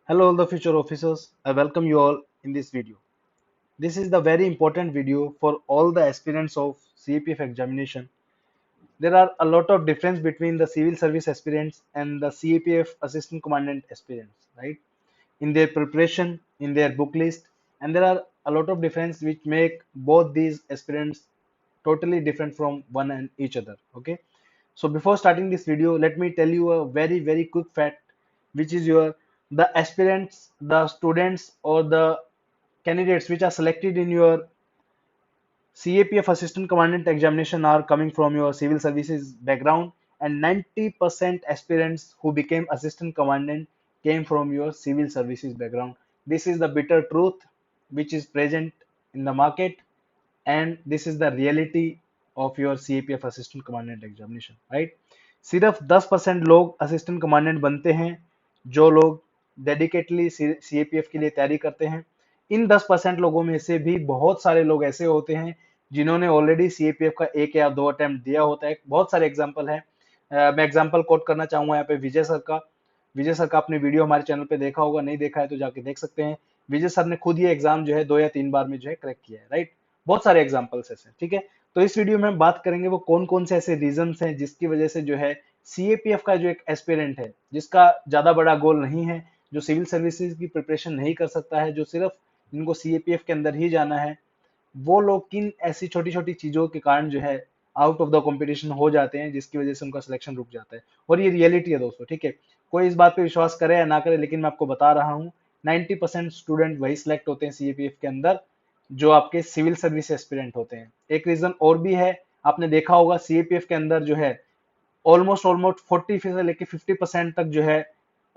Hello all the future officers, I welcome you all in this video. This is the very important video for all the aspirants of CAPF examination. There are a lot of difference between the civil service aspirants and the CAPF assistant commandant aspirants, right? In their preparation, in their book list, and there are a lot of difference which make both these aspirants totally different from one and each other. Okay, so before starting this video, let me tell you a very quick fact, which is the aspirants, the students, or the candidates which are selected in your CAPF assistant commandant examination are coming from your civil services background, and 90% aspirants who became assistant commandant came from your civil services background. This is the bitter truth which is present in the market, and this is the reality of your CAPF assistant commandant examination, right? सिर्फ 10% लोग assistant commandant बनते हैं जो लोग dedicatedly CAPF के लिए तैयारी करते हैं। इन 10% लोगों में से भी बहुत सारे लोग ऐसे होते हैं जिन्होंने ऑलरेडी सीएपीएफ का एक या दो अटेम्प्ट दिया होता है। बहुत सारे एग्जाम्पल हैं। मैं एग्जाम्पल कोट करना चाहूंगा यहाँ पे विजय सर का। विजय सर का आपने वीडियो हमारे चैनल पे देखा होगा, नहीं देखा है तो जाके देख सकते हैं। विजय सर ने खुद ये एग्जाम जो है 2 या 3 बार में जो है क्रैक किया है, राइट। बहुत सारे एग्जाम्पल्स ऐसे, ठीक है। तो इस वीडियो में हम बात करेंगे वो कौन कौन से ऐसे रीजंस हैं जिसकी वजह से जो है सीएपीएफ का जो एक एस्पिरेंट है जिसका ज्यादा बड़ा गोल नहीं है, जो सिविल सर्विसेज की प्रिपरेशन नहीं कर सकता है, जो सिर्फ इनको सीएपीएफ के अंदर ही जाना है, वो लोग किन ऐसी छोटी छोटी चीजों के कारण जो है आउट ऑफ द कंपटीशन हो जाते हैं जिसकी वजह से उनका सिलेक्शन रुक जाता है। और ये रियलिटी है दोस्तों, ठीक है। कोई इस बात पे विश्वास करे या ना करे, लेकिन मैं आपको बता रहा हूँ 90% स्टूडेंट वही सिलेक्ट होते हैं सीएपीएफ के अंदर जो आपके सिविल सर्विस एस्पिरेंट होते हैं। एक रीजन और भी है, आपने देखा होगा सीएपीएफ के अंदर जो है ऑलमोस्ट ऑलमोस्ट 40 से लेके 50% तक जो है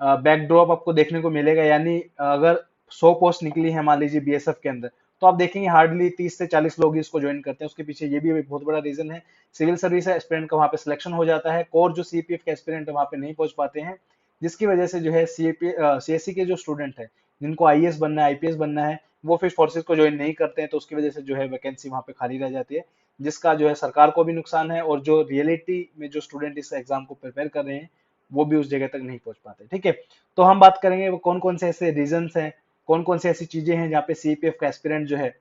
बैकड्रॉप आपको देखने को मिलेगा। यानी अगर 100 पोस्ट निकली है मान लीजिए बीएसएफ के अंदर, तो आप देखेंगे हार्डली 30 से 40 लोग ही इसको ज्वाइन करते हैं। उसके पीछे ये भी एक बहुत बड़ा रीजन है, सिविल सर्विस एस्पिरेंट का वहां पे सिलेक्शन हो जाता है, कोर जो सीपीएफ के एस्पिरेंट है वहां पे नहीं पहुंच पाते हैं, जिसकी वजह से जो है सीएससी के जो स्टूडेंट है जिनको आईएएस बनना है, आईपीएस बनना है, वो फिर फोर्सेस को ज्वाइन नहीं करते हैं। तो उसकी वजह से जो है वैकेंसी वहां पे खाली रह जाती है, जिसका जो है सरकार को भी नुकसान है, और जो रियलिटी में जो स्टूडेंट इस एग्जाम को प्रिपेयर कर रहे हैं वो भी उस जगह तक नहीं पहुंच पाते, ठीक है। तो हम बात करेंगे वो कौन कौन से ऐसे रीजंस हैं, कौन कौन से ऐसी चीजें हैं जहाँ पे सीपीएफ का एस्पिरेंट जो है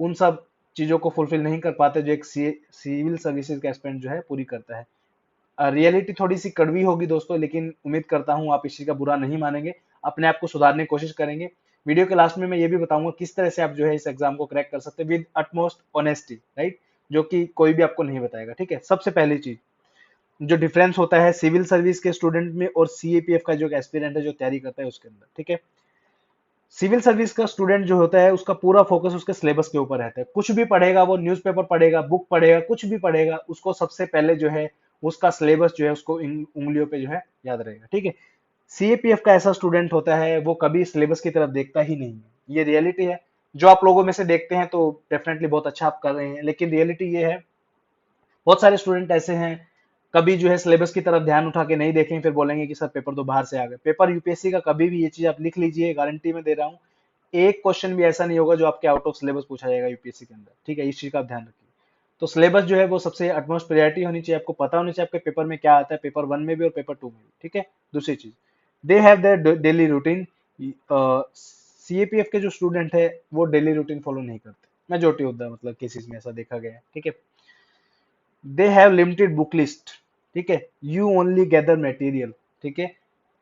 उन सब चीजों को फुलफिल नहीं कर पाते जो एक सिविल सर्विसेज का एस्पिरेंट जो है पूरी करता है। रियलिटी थोड़ी सी कड़वी होगी दोस्तों, लेकिन उम्मीद करता हूँ आप इस चीज का बुरा नहीं मानेंगे, अपने आप को सुधारने की कोशिश करेंगे। वीडियो के लास्ट में मैं ये भी बताऊंगा किस तरह से आप जो है इस एग्जाम को क्रैक कर सकते हैं विद अटमोस्ट ऑनेस्टी, राइट, जो कि कोई भी आपको नहीं बताएगा, ठीक है। सबसे पहली चीज जो डिफरेंस होता है सिविल सर्विस के स्टूडेंट में और सीएपीएफ का जो एस्पिरेंट है जो तैयारी करता है उसके अंदर, ठीक है। सिविल सर्विस का स्टूडेंट जो होता है उसका पूरा फोकस उसके सिलेबस के ऊपर रहता है। कुछ भी पढ़ेगा, वो न्यूज़पेपर पढ़ेगा, बुक पढ़ेगा, कुछ भी पढ़ेगा, उसको सबसे पहले जो है उसका सिलेबस जो है उसको इन उंगलियों पे जो है याद रहेगा, ठीक है। सीएपीएफ का ऐसा स्टूडेंट होता है वो कभी सिलेबस की तरफ देखता ही नहीं है। ये रियलिटी है। जो आप लोगों में से देखते हैं तो डेफिनेटली बहुत अच्छा आप कर रहे हैं, लेकिन रियलिटी ये है बहुत सारे स्टूडेंट ऐसे हैं कभी जो है सिलेबस की तरफ ध्यान उठा के नहीं देखेंगे, फिर बोलेंगे कि सर पेपर तो बाहर से आ गए। पेपर यूपीएससी का कभी भी ये चीज आप लिख लीजिए, गारंटी में दे रहा हूँ, एक क्वेश्चन भी ऐसा नहीं होगा जो आपके आउट ऑफ सिलेबस पूछा जाएगा यूपीएससी के अंदर, ठीक है। इस चीज का आप ध्यान रखिए। तो सिलेबस जो है वो सबसे अटमोस्ट प्रायोरिटी होनी चाहिए, आपको पता होना चाहिए आपके पेपर में क्या आता है, पेपर 1 में भी और पेपर 2 में भी, ठीक है। दूसरी चीज, they have their daily routine. CAPF के जो स्टूडेंट है वो डेली रूटीन फॉलो नहीं करते, मेजोरिटी ऑफ द मतलब केसेस में ऐसा देखा गया है, ठीक है। They have limited book list, ठीक है। यू ओनली गैदर मटेरियल, ठीक है।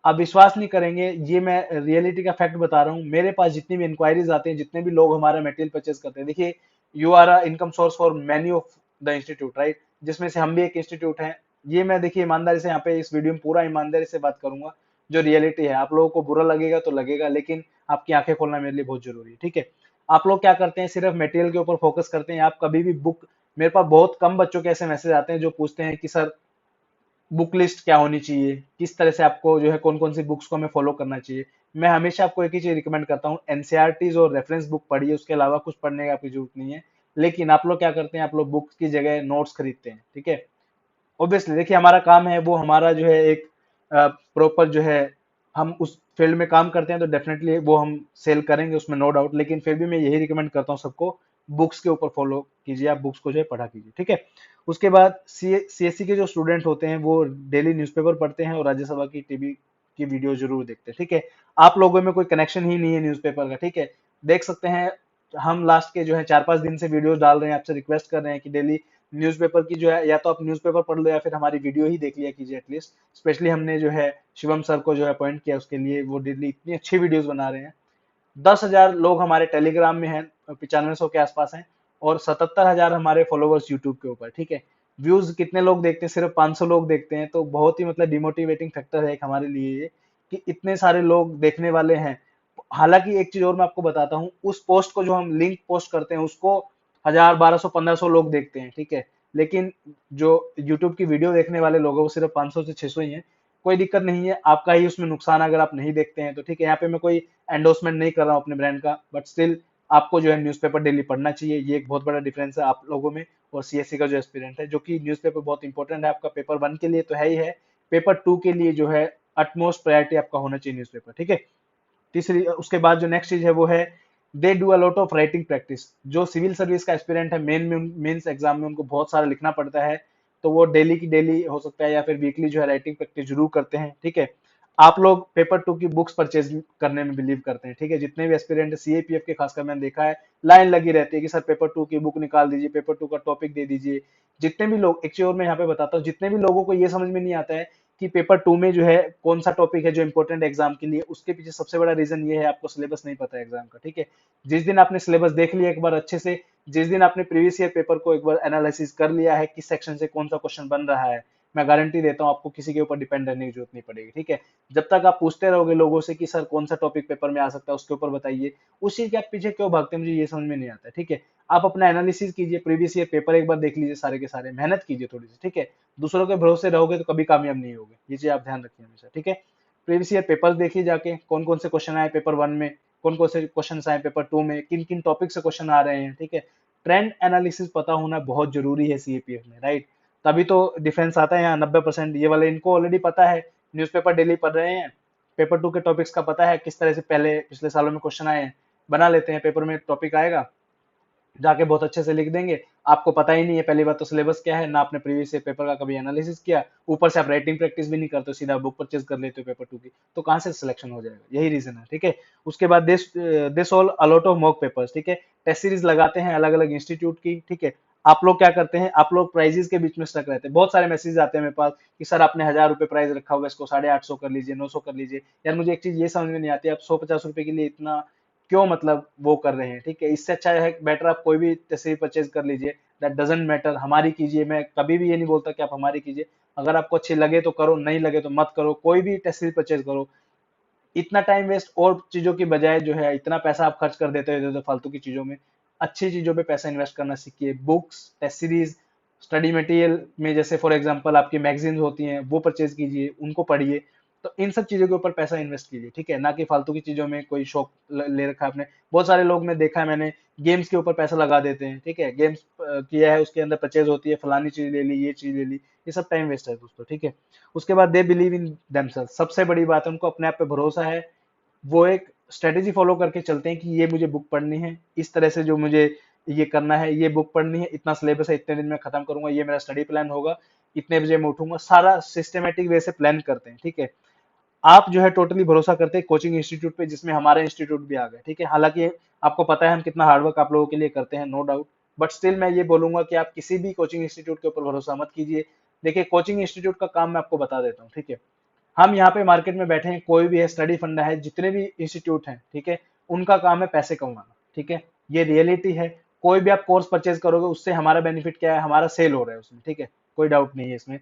आप विश्वास नहीं करेंगे, ये मैं रियलिटी का फैक्ट बता रहा हूँ। मेरे पास जितनी भी इंक्वायरीज आते हैं, जितने भी लोग हमारा मटेरियल परचेज करते हैं, देखिए you are a income source for many of the institute, right, जिसमें से हम भी एक इंस्टीट्यूट हैं। ये मैं देखिए ईमानदारी से यहाँ पे इस वीडियो में पूरा ईमानदारी से बात करूंगा, जो रियलिटी है। आप लोगों को बुरा लगेगा तो लगेगा, लेकिन आपकी आंखें खोलना मेरे लिए बहुत जरूरी है, ठीक है। आप लोग क्या करते हैं, सिर्फ मटेरियल के ऊपर फोकस करते हैं। आप कभी भी बुक, मेरे पास बहुत कम बच्चों के ऐसे मैसेज आते हैं जो पूछते हैं कि सर बुक लिस्ट क्या होनी चाहिए, किस तरह से आपको जो है कौन कौन सी बुक्स को हमें फॉलो करना चाहिए। मैं हमेशा आपको एक ही चीज रिकमेंड करता हूँ, एनसीईआरटीज और रेफरेंस बुक पढ़िए, उसके अलावा कुछ पढ़ने की आपकी जरूरत नहीं है। लेकिन आप लोग क्या करते हैं, आप लोग बुक्स की जगह नोट्स खरीदते हैं, ठीक है। ऑब्वियसली देखिए हमारा काम है वो, हमारा जो है एक प्रॉपर जो है हम उस फील्ड में काम करते हैं, तो डेफिनेटली वो हम सेल करेंगे, उसमें नो डाउट। लेकिन फिर भी मैं यही रिकमेंड करता हूँ सबको, बुक्स के ऊपर फॉलो कीजिए, आप बुक्स को जो है पढ़ा कीजिए, ठीक है। उसके बाद सीएससी के जो स्टूडेंट होते हैं वो डेली न्यूज़पेपर पढ़ते हैं और राज्यसभा की टीवी की वीडियो जरूर देखते हैं, ठीक है। आप लोगों में कोई कनेक्शन ही नहीं है न्यूज़पेपर का, ठीक है। देख सकते हैं हम लास्ट के जो है 4-5 दिन से वीडियोस डाल रहे हैं, आपसे रिक्वेस्ट कर रहे हैं कि डेली न्यूज़पेपर की जो है, या तो आप न्यूज़पेपर पढ़ लो या फिर हमारी वीडियो ही देख लिया कीजिए एटलीस्ट। स्पेशली हमने जो है शिवम सर को जो है अपॉइंट किया उसके लिए, वो डेली इतनी अच्छी वीडियोस बना रहे हैं। 10,000 लोग हमारे टेलीग्राम में हैं, 9500 के आसपास हैं, और 77,000 हमारे फॉलोवर्स यूट्यूब के ऊपर, ठीक है। व्यूज कितने लोग देखते हैं? सिर्फ 500 लोग देखते हैं। तो बहुत ही मतलब डिमोटिवेटिंग फैक्टर है एक हमारे लिए ये, कि इतने सारे लोग देखने वाले हैं। हालांकि एक चीज और मैं आपको बताता हूँ, उस पोस्ट को जो हम लिंक पोस्ट करते हैं उसको 1000, 1200, 1500 लोग देखते हैं, ठीक है। लेकिन जो यूट्यूब की वीडियो देखने वाले लोग हैं वो सिर्फ 500 से 600 ही हैं। कोई दिक्कत नहीं है, आपका ही उसमें नुकसान है अगर आप नहीं देखते हैं तो, ठीक है। यहाँ पे मैं कोई एंडोर्समेंट नहीं कर रहा हूँ अपने ब्रांड का, बट स्टिल आपको जो है न्यूज़पेपर डेली पढ़ना चाहिए। ये एक बहुत बड़ा डिफरेंस है आप लोगों में और सीएससी का जो एस्पिरेंट है, जो कि न्यूज़पेपर बहुत इंपॉर्टेंट है आपका पेपर 1 के लिए तो है ही है, पेपर 2 के लिए जो है अटमोस्ट प्रायोरिटी आपका होना चाहिए न्यूज़पेपर, ठीक है। तीसरी उसके बाद जो नेक्स्ट चीज है वो है, they do a lot of writing practice. जो सिविल सर्विस का एस्पिरेंट है, मेंस एग्जाम में उनको बहुत सारा लिखना पड़ता है, तो वो डेली की डेली हो सकता है या फिर वीकली जो है राइटिंग प्रैक्टिस जरूर करते हैं, ठीक है। आप लोग पेपर 2 की बुक्स परचेज करने में बिलीव करते हैं, ठीक है। जितने भी एस्पिरेंट सीएपीएफ के खासकर मैंने देखा है, लाइन लगी रहती है कि सर पेपर 2 की बुक निकाल दीजिए, पेपर 2 का टॉपिक दे दीजिए। जितने भी लोग, एक चीज और मैं यहाँ पे बताता हूँ, जितने भी लोगों को ये समझ में नहीं आता है कि पेपर 2 में जो है कौन सा टॉपिक है जो इंपॉर्टेंट एग्जाम के लिए, उसके पीछे सबसे बड़ा रीजन ये है, आपको सिलेबस नहीं पता है एग्जाम का, ठीक है। जिस दिन आपने सिलेबस देख लिया एक बार अच्छे से, जिस दिन आपने प्रीवियस ईयर पेपर को एक बार एनालिसिस कर लिया है किस सेक्शन से कौन सा क्वेश्चन बन रहा है, मैं गारंटी देता हूँ आपको किसी के ऊपर डिपेंड रहने की जरूरत नहीं पड़ेगी, ठीक है। जब तक आप पूछते रहोगे लोगों से कि सर कौन सा टॉपिक पेपर में आ सकता है उसके ऊपर बताइए, उस चीज के आप पीछे क्यों भागते हैं, मुझे ये समझ में नहीं आता है, ठीक है। आप अपना एनालिसिस कीजिए, प्रीवियस ईयर पेपर एक बार देख लीजिए सारे के सारे, मेहनत कीजिए थोड़ी सी, ठीक है। दूसरों के भरोसे रहोगे तो कभी कामयाब नहीं होगे, ये चीज आप ध्यान रखिए हमेशा, ठीक है। प्रीवियस ईयर पेपर देखिए जाके, कौन कौन से क्वेश्चन आए पेपर 1 में, कौन कौन से क्वेश्चन आए पेपर 2 में, किन किन टॉपिक से क्वेश्चन आ रहे हैं, ठीक है। ट्रेंड एनालिसिस पता होना बहुत जरूरी है सीएपीएफ में, राइट। तभी तो डिफेंस आता है यहाँ 90%। ये वाले इनको ऑलरेडी पता है, न्यूज़पेपर डेली पढ़ रहे हैं, पेपर 2 के टॉपिक्स का पता है किस तरह से पहले पिछले सालों में क्वेश्चन आए हैं, बना लेते हैं। पेपर में टॉपिक आएगा, जाके बहुत अच्छे से लिख देंगे। आपको पता ही नहीं है पहली बात तो सिलेबस क्या है, ना आपने प्रीवियस ईयर पेपर का कभी एनालिसिस किया, ऊपर से आप राइटिंग प्रैक्टिस भी नहीं करते हो, सीधा बुक परचेज कर लेते हो पेपर 2 की, तो कहाँ से सिलेक्शन हो जाएगा, यही रीजन है, ठीक है। उसके बाद this all a lot of mock papers, ठीक है। टेस्ट सीरीज लगाते हैं अलग अलग इंस्टीट्यूट की, ठीक है। आप लोग क्या करते हैं, आप लोग प्राइजेस के बीच में स्टक रहते हैं। बहुत सारे मैसेज आते हैं मेरे पास कि सर आपने 1000 रुपए प्राइस रखा हुआ है, इसको 850 कर लीजिए, 900 कर लीजिए। यार मुझे एक चीज ये समझ में नहीं आती, आप 150 रुपए के लिए इतना क्यों मतलब वो कर रहे हैं, ठीक है। इससे अच्छा है बेटर आप कोई भी तस्वीर परचेज कर लीजिए, दैट डजेंट मैटर, हमारी कीजिए। मैं कभी भी ये नहीं बोलता कि आप हमारी कीजिए, अगर आपको अच्छी लगे तो करो, नहीं लगे तो मत करो, कोई भी तस्वीर परचेज करो। इतना टाइम वेस्ट और चीजों की बजाय जो है इतना पैसा आप खर्च कर देते हो फालतू की चीजों में, अच्छी चीजों पे पैसा इन्वेस्ट करना सीखिए। Books, test series, study material में जैसे फॉर एग्जांपल आपकी मैगजीन्स होती हैं वो परचेज कीजिए, उनको पढ़िए। तो इन सब चीजों के ऊपर पैसा इन्वेस्ट कीजिए, ठीक है, ना कि फालतू की चीजों में कोई शौक ले रखा है आपने। बहुत सारे लोग में देखा है मैंने, गेम्स के ऊपर पैसा लगा देते हैं, ठीक है। गेम्स किया है, उसके अंदर परचेज होती है, फलानी चीज ले ली, ये चीज ले ली, ये सब टाइम वेस्ट है दोस्तों, ठीक है। उसके बाद दे बिलीव इन देमसेल्फ, सबसे बड़ी बात है उनको अपने आप पे भरोसा है। वो एक स्ट्रेटेजी फॉलो करके चलते हैं कि ये मुझे बुक पढ़नी है, इस तरह से जो मुझे ये करना है, ये बुक पढ़नी है, इतना सिलेबस है, इतने दिन में खत्म करूंगा, ये मेरा स्टडी प्लान होगा, इतने बजे मैं उठूंगा, सारा सिस्टमेटिक वे से प्लान करते हैं, ठीक है। आप जो है टोटली भरोसा करते हैं कोचिंग इंस्टीट्यूट पे, जिसमें हमारा इंस्टीट्यूट भी आ गया, ठीक है। हालांकि आपको पता है हम कितना हार्डवर्क आप लोगों के लिए करते हैं, नो डाउट, बट स्टिल मैं ये बोलूंगा कि आप किसी भी कोचिंग इंस्टीट्यूट के ऊपर भरोसा मत कीजिए। देखिए कोचिंग इंस्टीट्यूट का काम मैं आपको बता देता हूँ, ठीक है। हम यहाँ पे मार्केट में बैठे हैं, कोई भी है, स्टडी फंडा है, जितने भी इंस्टीट्यूट हैं, ठीक है, उनका काम है पैसे कमाना, ठीक है। ये रियलिटी है। कोई भी आप कोर्स परचेज करोगे उससे हमारा बेनिफिट क्या है, हमारा सेल हो रहा है उसमें, ठीक है, कोई डाउट नहीं है इसमें।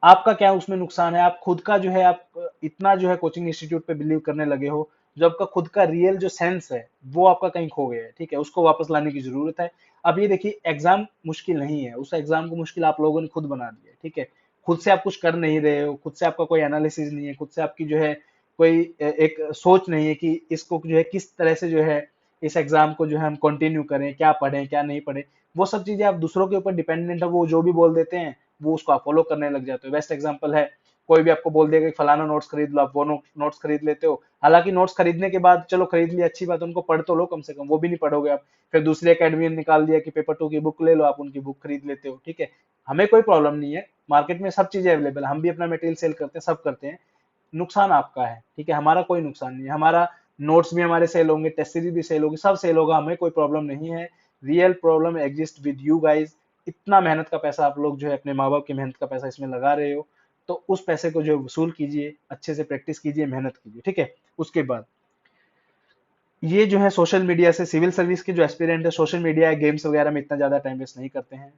आपका क्या उसमें नुकसान है, आप खुद का जो है आप इतना जो है कोचिंग इंस्टीट्यूट पे बिलीव करने लगे हो, जो आपका खुद का रियल जो सेंस है वो आपका कहीं खो गया है, ठीक है, उसको वापस लाने की जरूरत है। अब ये देखिए एग्जाम मुश्किल नहीं है, उस एग्जाम को मुश्किल आप लोगों ने खुद बना दिया है, ठीक है। खुद से आप कुछ कर नहीं रहे हो, खुद से आपका कोई एनालिसिस नहीं है, खुद से आपकी जो है कोई एक सोच नहीं है कि इसको जो है किस तरह से जो है इस एग्जाम को जो है हम कंटिन्यू करें, क्या पढ़ें क्या नहीं पढ़ें। वो सब चीजें आप दूसरों के ऊपर डिपेंडेंट है, वो जो भी बोल देते हैं वो उसको आप फॉलो करने लग जाते हो। बेस्ट एग्जांपल है, कोई भी आपको बोल देगा कि फलाना नोट्स खरीद लो, आप वो नोट्स खरीद लेते हो। हालांकि नोट्स खरीदने के बाद चलो खरीद लिया अच्छी बात है, उनको पढ़ तो लो कम से कम, वो भी नहीं पढ़ोगे आप। फिर दूसरी अकेडमी ने निकाल दिया कि पेपर 2 की बुक ले लो, आप उनकी बुक खरीद लेते हो, ठीक है। हमें कोई प्रॉब्लम नहीं है, मार्केट में सब चीजें अवेलेबल है, हम भी अपना मटेरियल सेल करते हैं, सब करते हैं। नुकसान आपका है, ठीक है, हमारा कोई नुकसान नहीं है। हमारा नोट्स भी हमारे सेल होंगे, टेस्ट सीरीज भी सेल होगी, सब सेल होगा, हमें कोई प्रॉब्लम नहीं है। Real problem exist with you guys. इतना मेहनत का पैसा आप लोग जो है अपने माँ बाप की मेहनत का पैसा इसमें लगा रहे हो, तो उस पैसे को जो वसूल कीजिए, अच्छे से प्रैक्टिस कीजिए, मेहनत कीजिए, ठीक है। उसके बाद ये जो है सोशल मीडिया से सिविल सर्विस के जो एस्पिरेंट है, सोशल मीडिया गेम्स वगैरह में इतना ज्यादा टाइम वेस्ट नहीं करते हैं।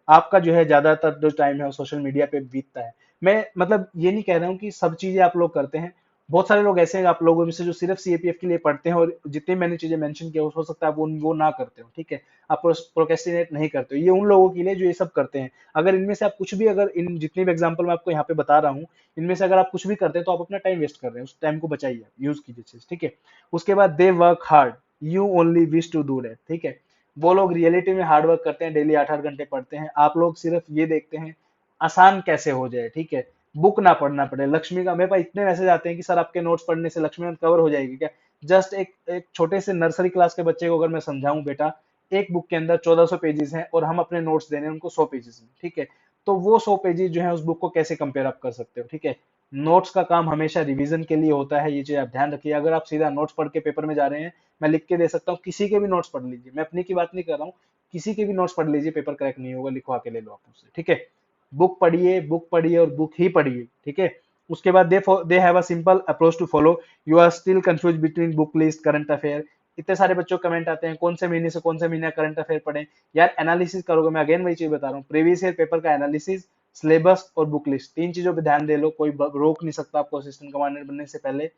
आपका जो है ज्यादातर जो टाइम है वो सोशल मीडिया पे बीतता है। मैं मतलब ये नहीं कह रहा हूँ कि सब चीजें आप लोग करते हैं। बहुत सारे लोग ऐसे हैं आप लोगों में से जो सिर्फ सीएपीएफ के लिए पढ़ते हैं, और जितनी मैंने चीजें मेंशन किया हो सकता है आप वो ना करते हो, ठीक है। आप प्रोक्रेस्टिनेट नहीं करते हो। ये उन लोगों के लिए जो ये सब करते हैं। अगर इनमें से आप कुछ भी, अगर इन जितनी भी एग्जाम्पल मैं आपको यहाँ पे बता रहा हूँ, इनमें से अगर आप कुछ भी करते हैं तो आप अपना टाइम वेस्ट कर रहे हैं। उस टाइम को बचाइए, यूज कीजिए चीज, ठीक है। उसके बाद they work hard, you only wish to do that, ठीक है। वो लोग रियलिटी में हार्ड वर्क करते हैं, डेली 8-8 घंटे पढ़ते हैं। आप लोग सिर्फ ये देखते हैं आसान कैसे हो जाए, ठीक है, बुक ना पढ़ना पड़े। लक्ष्मी का मेरे पास इतने मैसेज आते हैं कि सर आपके नोट्स पढ़ने से लक्ष्मीकांत कवर हो जाएगी क्या। जस्ट एक छोटे से नर्सरी क्लास के बच्चे को अगर मैं समझाऊं, बेटा एक बुक के अंदर 1400 पेजेस हैं और हम अपने नोट्स देने हैं उनको 100 पेजेस में, ठीक है, तो वो 100 पेजेस जो है उस बुक को कैसे कंपेयर अप कर सकते हो, ठीक है। नोट्स का काम हमेशा रिवीजन के लिए होता है, ये चीज आप ध्यान रखिए। अगर आप सीधा नोट्स पढ़ के पेपर में जा रहे हैं, मैं लिख के दे सकता हूँ, किसी के भी नोट्स पढ़ लीजिए, मैं अपनी की बात नहीं कर रहा हूँ, किसी के भी नोट्स पढ़ लीजिए, पेपर क्रैक नहीं होगा, लिखवा के ले लो आप उससे, ठीक है। बुक पढ़िए और बुक ही पढ़िए, ठीक है। उसके बाद they have a simple approach to follow. You are still confuse between book list current affair. इतने सारे बच्चों को कमेंट आते हैं कौन से महीने से कौन से महीने करंट अफेयर पढ़े। यार एनालिसिस करोगे, मैं अगेन वही चीज बता रहा हूँ, प्रीवियस ईयर पेपर का एनालिसिस, सिलेबस और बुक लिस्ट, तीन चीजों पे ध्यान दे लो। कोई रोक नहीं सकता आपको असिस्टेंट कमांडेंट बनने से पहले,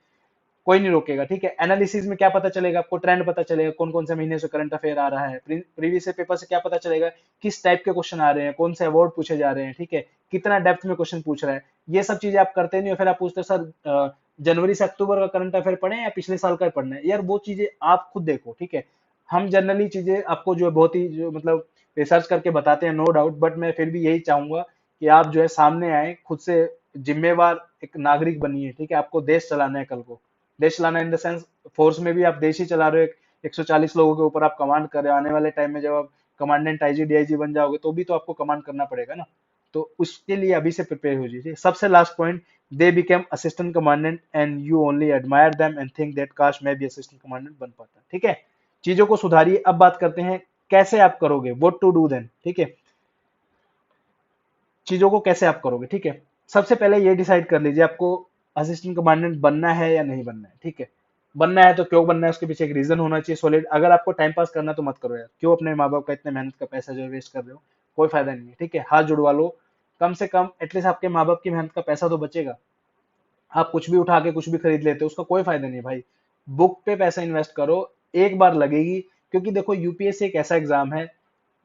कोई नहीं रोकेगा, ठीक है। एनालिसिस में क्या पता चलेगा आपको, ट्रेंड पता चलेगा, कौन कौन से महीने से करंट अफेयर आ रहा है। प्रीवियस पेपर से क्या पता चलेगा, किस टाइप के क्वेश्चन आ रहे हैं, कौन से अवार्ड पूछे जा रहे हैं, ठीक है, कितना डेप्थ में क्वेश्चन पूछ रहा है। ये सब चीजें आप करते नहीं हो, फिर आप पूछते हो सर जनवरी से अक्टूबर का करंट अफेयर पढ़े या पिछले साल का पढ़ना है। यार वो चीजें आप खुद देखो, ठीक है। हम जनरली चीजें आपको जो है बहुत ही जो मतलब रिसर्च करके बताते हैं, नो डाउट, बट मैं फिर भी यही चाहूंगा कि आप जो है सामने आए, खुद से जिम्मेवार एक नागरिक बनिए, ठीक है। आपको देश चलाना है कल को, देश चलाना इन द सेंस फोर्स में भी आप देश ही चला रहे हो। 140 लोगों के ऊपर आप कमांड कर रहे हो। आने वाले टाइम में जब आप कमांडेंट आईजी डीआईजी बन जाओगे तो भी तो आपको कमांड करना पड़ेगा ना। तो उसके लिए अभी से प्रिपेयर हो जाइए। सबसे last point, they became assistant commandant and you only admire them and think that काश मैं भी असिस्टेंट कमांडेंट बन पाता, ठीक है। चीजों को सुधारिए। अब बात करते हैं कैसे आप करोगे, व्हाट टू डू देन, ठीक है। चीजों को कैसे आप करोगे, ठीक है। सबसे पहले ये डिसाइड कर लीजिए आपको असिस्टेंट कमांडेंट बनना है या नहीं बनना है, ठीक है। बनना है तो क्यों बनना है, उसके पीछे एक रीजन होना चाहिए सॉलिड। अगर आपको टाइम पास करना है तो मत करो यार, क्यों अपने माँ बाप का इतने मेहनत का पैसा जो वेस्ट कर रहे हो, कोई फायदा नहीं है, ठीक है। हाथ जुड़वा लो, कम से कम एटलीस्ट आपके माँ बाप की मेहनत का पैसा तो बचेगा। आप कुछ भी उठा के कुछ भी खरीद लेते हो, उसका कोई फायदा नहीं भाई। बुक पे पैसा इन्वेस्ट करो, एक बार लगेगी। क्योंकि देखो यूपीएससी एक ऐसा एग्जाम है,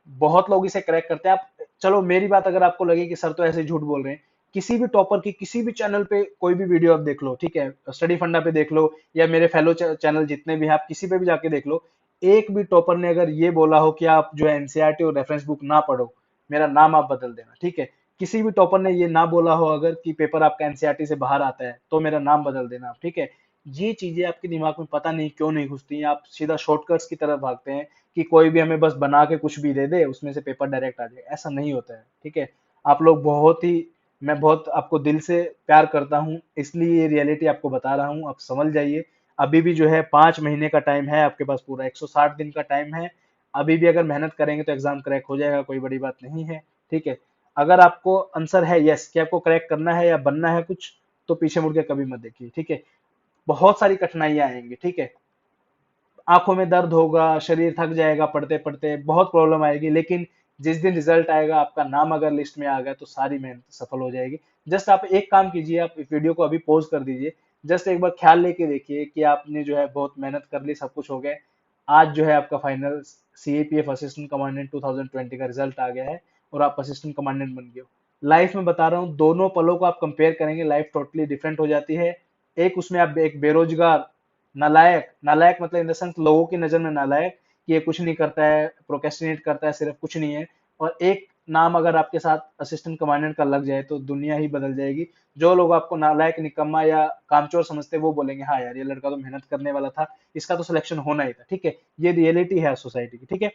बहुत लोग इसे क्रैक करते हैं। आप चलो मेरी बात अगर आपको लगे कि सर तो ऐसे झूठ बोल रहे हैं, किसी भी टॉपर की किसी भी चैनल पे कोई भी वीडियो आप देख लो, ठीक है, स्टडी फंडा पे देख लो या मेरे फेलो चैनल जितने भी हैं आप किसी पे भी जाके देख लो, एक भी टॉपर ने अगर ये बोला हो कि आप जो है एनसीईआरटी और रेफरेंस बुक ना पढ़ो, मेरा नाम आप बदल देना, ठीक है। किसी भी टॉपर ने ये ना बोला हो अगर कि पेपर आपका एनसीईआरटी से बाहर आता है, तो मेरा नाम बदल देना आप, ठीक है। ये चीजें आपके दिमाग में पता नहीं क्यों नहीं घुसती हैं, आप सीधा शॉर्टकट्स की तरफ भागते हैं कि कोई भी हमें बस बना के कुछ भी दे दे, उसमें से पेपर डायरेक्ट आ जाए। ऐसा नहीं होता है, ठीक है। आप लोग बहुत ही, मैं बहुत आपको दिल से प्यार करता हूँ, इसलिए ये रियलिटी आपको बता रहा हूँ, आप समझ जाइए। अभी भी जो है 5 महीने का टाइम है आपके पास, पूरा 160 दिन का टाइम है। अभी भी अगर मेहनत करेंगे तो एग्जाम क्रैक हो जाएगा, कोई बड़ी बात नहीं है, ठीक है। अगर आपको आंसर है यस कि आपको क्रैक करना है या बनना है कुछ, तो पीछे मुड़ के कभी मत देखिए, ठीक है। बहुत सारी कठिनाइयां आएंगी, ठीक है। आंखों में दर्द होगा, शरीर थक जाएगा पढ़ते पढ़ते, बहुत प्रॉब्लम आएगी, लेकिन जिस दिन रिजल्ट आएगा, आपका नाम अगर लिस्ट में आ गया तो सारी मेहनत सफल हो जाएगी। जस्ट आप एक काम कीजिए, आप इस वीडियो को अभी पॉज कर दीजिए, जस्ट एक बार ख्याल लेके देखिए कि आपने जो है बहुत मेहनत कर ली, सब कुछ हो गया। आज जो है आपका फाइनल सीएपीएफ असिस्टेंट कमांडेंट 2020 का रिजल्ट आ गया है और आप असिस्टेंट कमांडेंट बन गए हो। लाइफ में बता रहा हूँ, दोनों पलों को आप कंपेयर करेंगे, लाइफ टोटली डिफरेंट हो जाती है। एक उसमें आप एक बेरोजगार, नालायक, नालायक मतलब इन द सेंस लोगों की नजर में नालायक, कि ये कुछ नहीं करता है, प्रोक्रेस्टिनेट करता है, सिर्फ कुछ नहीं है। और एक नाम अगर आपके साथ असिस्टेंट कमांडेंट का लग जाए तो दुनिया ही बदल जाएगी। जो लोग आपको नालायक, निकम्मा या कामचोर समझते हैं, वो बोलेंगे हाँ यार ये लड़का तो मेहनत करने वाला था, इसका तो सिलेक्शन होना ही था, ठीक है। ये रियलिटी है सोसाइटी की, ठीक है।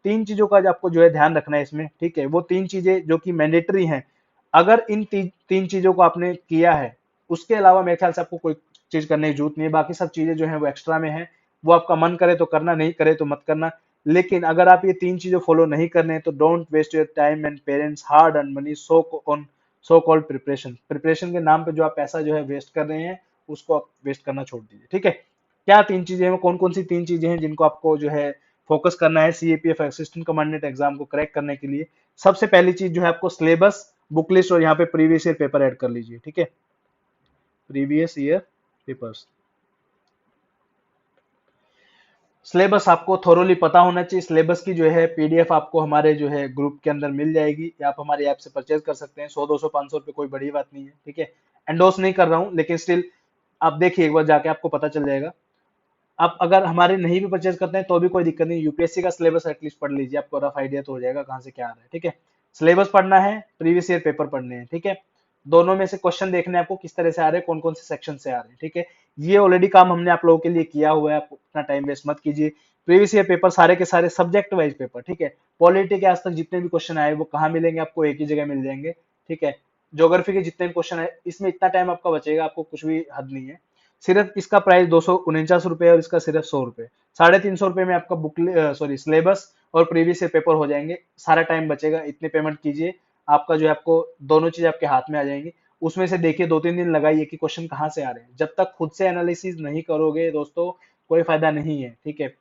तीन चीजों का जो आपको जो है ध्यान रखना है इसमें, ठीक है। वो तीन चीजें जो कि मैंडेटरी हैं, अगर इन तीन चीजों को आपने किया है, उसके अलावा मेरे ख्याल से आपको कोई चीज करने की जरूरत नहीं है। बाकी सब चीजें जो है वो एक्स्ट्रा में है, वो आपका मन करे तो करना, नहीं करे तो मत करना। लेकिन अगर आप ये तीन चीजें फॉलो नहीं करने हैं तो don't waste your time and parents hard earn money so on so called preparation. Preparation के नाम पे जो आप पैसा जो है वेस्ट कर रहे हैं, उसको आप वेस्ट करना छोड़ दीजिए। ठीक है, क्या तीन चीजें हैं, वो कौन कौन सी तीन चीजें हैं जिनको आपको जो है फोकस करना है सीएपीएफ असिस्टेंट कमांडेंट एग्जाम को क्रैक करने के लिए? सबसे पहली चीज जो है आपको सिलेबस, बुक लिस्ट और यहाँ पे प्रीवियस ईयर पेपर ऐड कर लीजिए। ठीक है, प्रीवियस ईयर पेपर्स, सिलेबस आपको थोरोली पता होना चाहिए। सिलेबस की जो है पीडीएफ आपको हमारे जो है ग्रुप के अंदर मिल जाएगी, या आप हमारी ऐप से परचेज कर सकते हैं। 100 200 500 रुपये कोई बड़ी बात नहीं है। ठीक है, एंडोर्स नहीं कर रहा हूँ, लेकिन स्टिल आप देखिए एक बार जाके, आपको पता चल जाएगा। आप अगर हमारे नहीं भी परचेज करते हैं तो भी कोई दिक्कत नहीं, यूपीएससी का सिलेबस एटलीस्ट पढ़ लीजिए, आपको रफ आइडिया तो हो जाएगा कहाँ से क्या आ रहा है। ठीक है, सिलेबस पढ़ना है, प्रीवियस ईयर पेपर पढ़ने हैं। ठीक है, दोनों में से क्वेश्चन देखने हैं आपको किस तरह से आ रहे हैं, कौन कौन से सेक्शन से आ रहे हैं। ठीक है, ये ऑलरेडी काम हमने आप लोगों के लिए किया हुआ है, आप अपना टाइम वेस्ट मत कीजिए। प्रीवियस ईयर पेपर सारे के सारे सब्जेक्ट वाइज पेपर। ठीक है, पॉलिटी के आज तक जितने भी क्वेश्चन आए वो कहाँ मिलेंगे आपको? एक ही जगह मिल जाएंगे। ठीक है, ज्योग्राफी के जितने भी क्वेश्चन है, इसमें इतना टाइम आपका बचेगा, आपको कुछ भी हद नहीं है। सिर्फ इसका प्राइस 249 रुपए और इसका सिर्फ 100 रुपए, 350 रुपए में आपका बुक सॉरी सिलेबस और प्रीवियस ईयर पेपर हो जाएंगे। सारा टाइम बचेगा, इतने पेमेंट कीजिए, आपका जो है आपको दोनों चीज आपके हाथ में आ जाएंगी। उसमें से देखिए 2 3 दिन लगाइए कि क्वेश्चन कहाँ से आ रहे हैं। जब तक खुद से एनालिसिस नहीं करोगे दोस्तों, कोई फायदा नहीं है। ठीक है,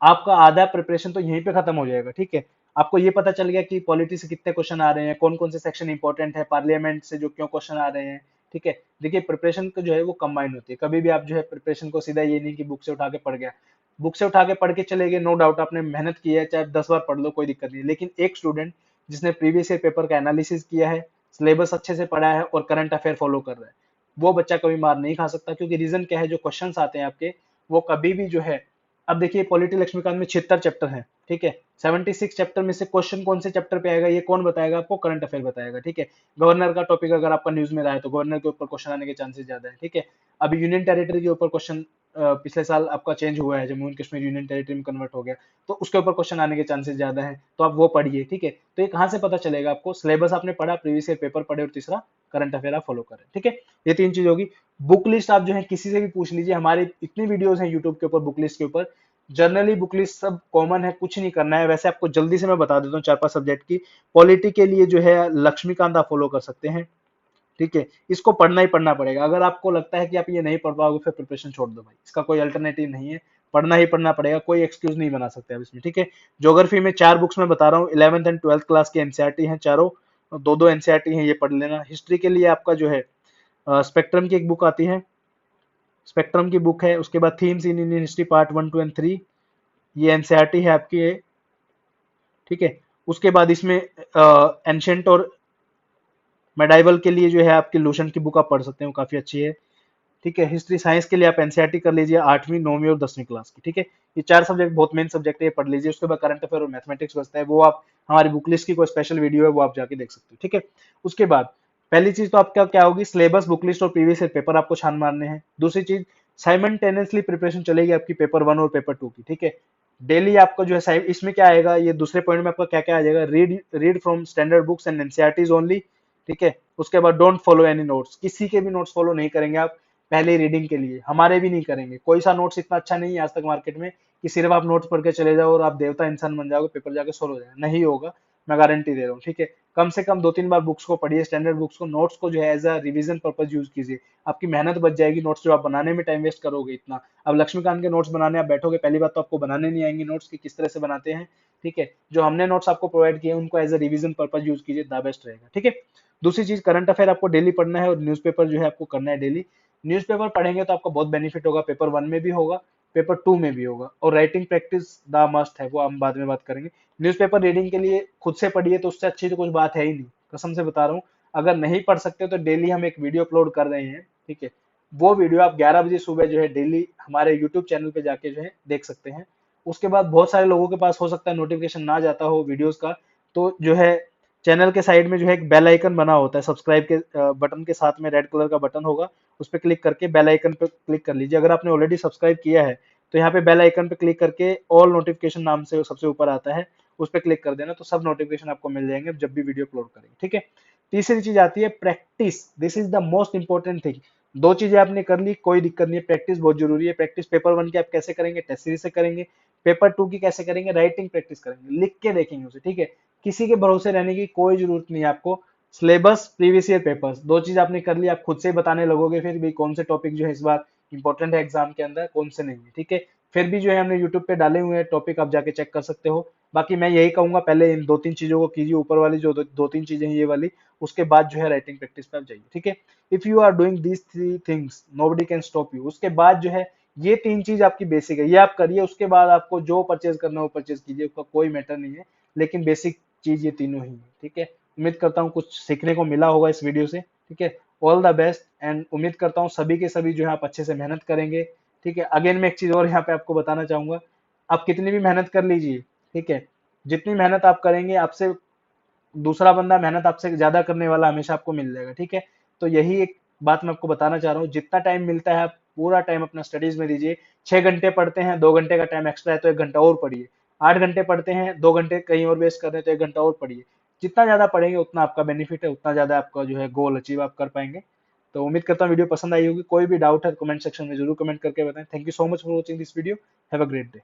आपका आधा प्रिपरेशन तो यहीं पे खत्म हो जाएगा। ठीक है, आपको ये पता चल गया कि पॉलिटी से कितने क्वेश्चन आ रहे हैं, कौन कौन से सेक्शन इंपॉर्टेंट है, पार्लियामेंट से जो क्यों क्वेश्चन आ रहे हैं। ठीक है, देखिए प्रिपरेशन को जो है वो कंबाइन होती है। कभी भी आप जो है प्रिपरेशन को सीधा ये नहीं कि बुक से उठा के पढ़ गया, बुक से उठा के पढ़ के चले गए, नो डाउट आपने मेहनत की है, चाहे 10 बार पढ़ लो कोई दिक्कत नहीं। लेकिन एक स्टूडेंट जिसने प्रीवियस ईयर पेपर का एनालिसिस किया है, सिलेबस अच्छे से पढ़ा है और करंट अफेयर फॉलो कर रहा है, वो बच्चा कभी मार नहीं खा सकता। क्योंकि रीजन क्या है, जो क्वेश्चन आते हैं आपके, वो कभी भी जो है, अब देखिए पॉलिटी लक्ष्मीकांत में 76 चैप्टर है। ठीक है, 76 चैप्टर में से क्वेश्चन कौन से चैप्टर पे आएगा ये कौन बताएगा आपको? करंट अफेयर बताएगा। ठीक है, गवर्नर का टॉपिक अगर आपका न्यूज में रहा है तो गवर्नर के ऊपर क्वेश्चन आने के चांसेस ज्यादा है। ठीक है, अभी यूनियन टेरिटरी के ऊपर क्वेश्चन पिछले साल आपका चेंज हुआ है, Jammu and Kashmir union territory में कन्वर्ट हो गया, तो उसके ऊपर क्वेश्चन आने के चांसेस ज्यादा है, तो आप वो पढ़िए। ठीक है, तो ये कहाँ से पता चलेगा आपको? सिलेबस आपने पढ़ा, प्रीवियस ईयर पेपर पढ़े, और तीसरा करंट अफेयर आप फॉलो करें। ठीक है, ये तीन चीज होगी। बुक लिस्ट आप जो है किसी से भी पूछ लीजिए, हमारी इतनी वीडियोस हैं यूट्यूब के ऊपर बुक लिस्ट के ऊपर, जनरली बुक लिस्ट सब कॉमन है, कुछ नहीं करना है। वैसे आपको जल्दी से मैं बता देता हूँ 4 5 सब्जेक्ट की। पॉलिटी के लिए जो है लक्ष्मीकांत आप फॉलो कर सकते हैं। ठीक है, इसको पढ़ना ही पढ़ना पड़ेगा। अगर आपको लगता है कि आप ये नहीं पढ़ पाओगे, फिर प्रिपरेशन छोड़ दो भाई, इसका कोई अल्टरनेटिव नहीं है, पढ़ना ही पढ़ना पड़ेगा, कोई एक्सक्यूज नहीं बना सकते आप इसमें। ठीक है, ज्योग्राफी में 4 बुक्स में बता रहा हूँ, 11th एंड 12th क्लास के एनसीईआरटी हैं चारों, दो दो एनसीईआरटी हैं, ये पढ़ लेना। हिस्ट्री के लिए आपका जो है स्पेक्ट्रम की एक बुक आती है, स्पेक्ट्रम की बुक है। उसके बाद themes in Indian history part 1 2 and 3, ये एनसीईआरटी है आपकी। ठीक है, उसके बाद इसमें एंशंट और मेडाइवल के लिए जो है आपकी लूशन की बुक आप पढ़ सकते हैं, वो काफी अच्छी है। ठीक है, हिस्ट्री साइंस के लिए आप एनसीईआरटी कर लीजिए 8वीं 9वीं और 10वीं क्लास की। ठीक है, ये 4 सब्जेक्ट बहुत मेन सब्जेक्ट है, ये पढ़ लीजिए। उसके बाद करंट अफेयर और मैथमेटिक्स बचता है, वो आप हमारी बुक लिस्ट की कोई स्पेशल वीडियो है, वो आप जाके देख सकते हो। ठीक है, उसके बाद पहली चीज तो आपका क्या होगी? सिलेबस, बुक लिस्ट और प्रीवियस ईयर पेपर आपको छान मारने हैं। दूसरी चीज, साइमल्टेनियसली प्रिपरेशन चलेगी आपकी पेपर 1 और पेपर 2 की। ठीक है, डेली आपका जो है इसमें क्या आएगा, ये दूसरे पॉइंट में आपका क्या क्या आ जाएगा? Read from standard books and NCERTs only. ठीक है, उसके बाद डोंट फॉलो एनी नोट्स, किसी के भी नोट्स फॉलो नहीं करेंगे आप पहले रीडिंग के लिए, हमारे भी नहीं करेंगे। कोई सा नोट्स इतना अच्छा नहीं है आज तक मार्केट में कि सिर्फ आप नोट्स पढ़ के चले जाओ और आप देवता इंसान बन जाओगे, पेपर जाके सोल्व हो जाएगा, नहीं होगा, मैं गारंटी दे रहा हूँ। ठीक है, कम से कम 2 3 बार बुक्स को पढ़िए, स्टैंडर्ड बुक्स को, नोट्स को जो है as a revision purpose use कीजिए। आपकी मेहनत बच जाएगी, नोट्स जो आप बनाने में टाइम वेस्ट करोगे इतना। अब लक्ष्मीकांत के नोट्स बनाने आप बैठोगे, पहली बात तो आपको बनाने नहीं आएंगे नोट्स की किस तरह से बनाते हैं। ठीक है, जो हमने नोट्स आपको प्रोवाइड किए उनको as a revision purpose use कीजिए, द बेस्ट रहेगा। ठीक है, दूसरी चीज, करंट अफेयर आपको डेली पढ़ना है और न्यूज़पेपर जो है आपको करना है डेली। न्यूज़पेपर पढ़ेंगे तो आपको बहुत बेनिफिट होगा, पेपर 1 में भी होगा, पेपर 2 में भी होगा। और राइटिंग प्रैक्टिस द मस्ट है, वो हम बाद में बात करेंगे। न्यूज़पेपर रीडिंग के लिए खुद से पढ़िए, तो उससे अच्छी तो कुछ बात है ही नहीं, कसम से बता रहा हूँ। अगर नहीं पढ़ सकते तो डेली हम एक वीडियो अपलोड कर रहे हैं। ठीक है, वो वीडियो आप 11 बजे सुबह जो है डेली हमारे यूट्यूब चैनल पे जाके जो है देख सकते हैं। उसके बाद बहुत सारे लोगों के पास हो सकता है नोटिफिकेशन ना जाता हो वीडियोस का, तो जो है चैनल के साइड में जो है एक बेल आइकन बना होता है, सब्सक्राइब के बटन के साथ में रेड कलर का बटन होगा, उस पर क्लिक करके बेल आइकन पे क्लिक कर लीजिए। अगर आपने ऑलरेडी सब्सक्राइब किया है तो यहाँ पे बेल आइकन पे क्लिक करके ऑल नोटिफिकेशन नाम से सबसे ऊपर आता है, उस पर क्लिक कर देना, तो सब नोटिफिकेशन आपको मिल जाएंगे जब भी वीडियो अपलोड करेंगे। ठीक है, तीसरी चीज आती है practice, this is the most important thing. दो चीजें आपने कर ली, कोई दिक्कत नहीं है, प्रैक्टिस बहुत जरूरी है। प्रैक्टिस पेपर वन की आप कैसे करेंगे, टेस्ट सीरीज से करेंगे। पेपर टू की कैसे करेंगे, राइटिंग प्रैक्टिस करेंगे, लिख के देखेंगे उसे, ठीक है। किसी के भरोसे रहने की कोई जरूरत नहीं है आपको। सिलेबस, प्रीवियस ईयर पेपर्स, दो चीज आपने कर ली, आप खुद से ही बताने लगोगे फिर भी कौन से टॉपिक जो है इस बार इंपॉर्टेंट है एग्जाम के अंदर, कौन से नहीं है, ठीक है। फिर भी जो है हमने यूट्यूब पे डाले हुए हैं टॉपिक, आप जाके चेक कर सकते हो। बाकी मैं यही कहूंगा, पहले इन दो तीन चीजों को कीजिए, ऊपर वाली जो दो तीन चीजें हैं ये वाली, उसके बाद जो है राइटिंग प्रैक्टिस पे आप जाइए, ठीक है। If you are doing these three things nobody can stop you. उसके बाद जो है ये तीन चीज आपकी बेसिक है, ये आप करिए, उसके बाद आपको जो परचेज करना हो परचेज कीजिए, उसका कोई मैटर नहीं है। लेकिन बेसिक चीज ये तीनों ही है, ठीक है। उम्मीद करता हूँ कुछ सीखने को मिला होगा इस वीडियो से, ठीक है। ऑल द बेस्ट, एंड उम्मीद करता हूँ सभी के सभी जो है आप अच्छे से मेहनत करेंगे, ठीक है। अगेन मैं एक चीज और यहाँ पे आपको बताना चाहूंगा, आप कितनी भी मेहनत कर लीजिए, ठीक है, जितनी मेहनत आप करेंगे आपसे दूसरा बंदा मेहनत आपसे ज्यादा करने वाला हमेशा आपको मिल जाएगा, ठीक है। तो यही एक बात मैं आपको बताना चाह रहा हूँ, जितना टाइम मिलता है आप पूरा टाइम अपना स्टडीज में दीजिए। 6 घंटे पढ़ते हैं, 2 घंटे का टाइम एक्स्ट्रा है तो 1 घंटा और पढ़िए। 8 घंटे पढ़ते हैं, 2 घंटे कहीं और वेस्ट कर रहे हैं तो 1 घंटा और पढ़िए। जितना ज्यादा पढ़ेंगे उतना आपका बेनिफिट है, उतना ज्यादा आपका जो है गोल अचीव आप कर पाएंगे। तो उम्मीद करता हूँ वीडियो पसंद आई होगी। कोई भी डाउट है कमेंट सेक्शन में जरूर कमेंट करके बताएं। Thank you so much for watching this video. Have a great day.